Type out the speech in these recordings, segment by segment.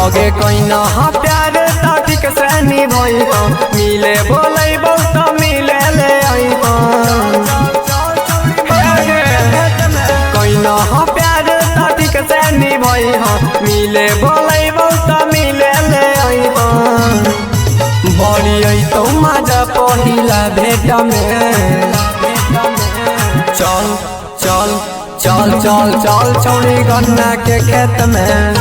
अगे कहीं प्यार ताटिक से निभई मिले बोले बहुत मिले ले कहीं प्यार ताटिक से निभई मिले बोले बहुत मिले ले बड़ी तो मजा पहिला भेट में चल चल चल चल चल छौड़ी गन्ना के खेत में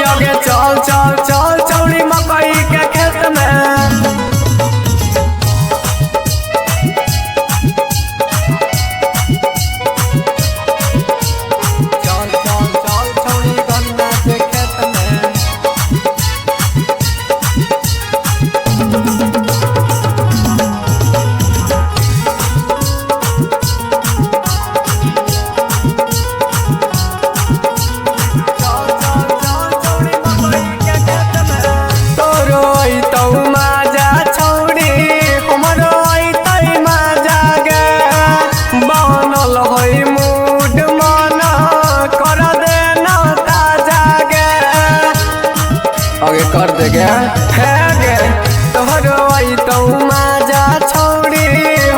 योगे चल चल चल छौड़ी मकई के खेत में चल चल चल छौड़ी गन्ना के खेत में आगे कर दे गे तोहरो आई तो माजा छौड़ी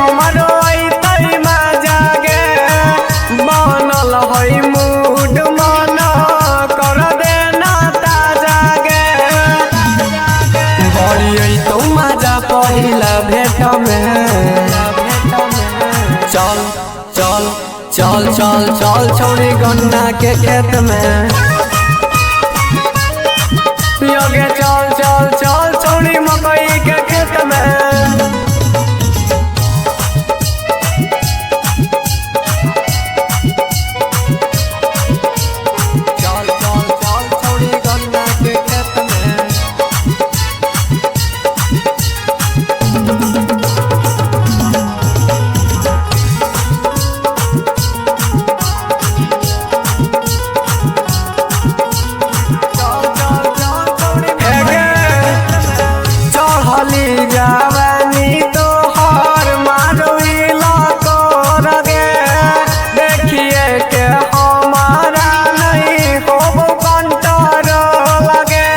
हमारो आई तई माजा गे बनल है मूड मन कर दे ना ताजा गे बड़ी आई तो माजा पहिला भेट में चल चल चल चल चल छौड़ी गन्ना के खेत में योगे चल चल चल छौड़ी मकई के खेत में चल चल चल छौड़ी गन्ना के खेत में चढ़ली जवानी तोहर मारूही लगे देखिए के हमारा नहीं होबो कंटर लगे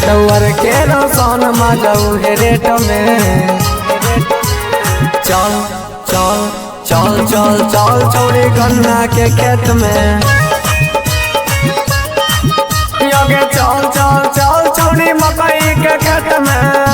तवर के रोशन मजाऊ है रेट में चल चल चल चल चल छौड़ी गन्ना के खेत में योगे चल चल चल छौड़ी मकई के खेत में।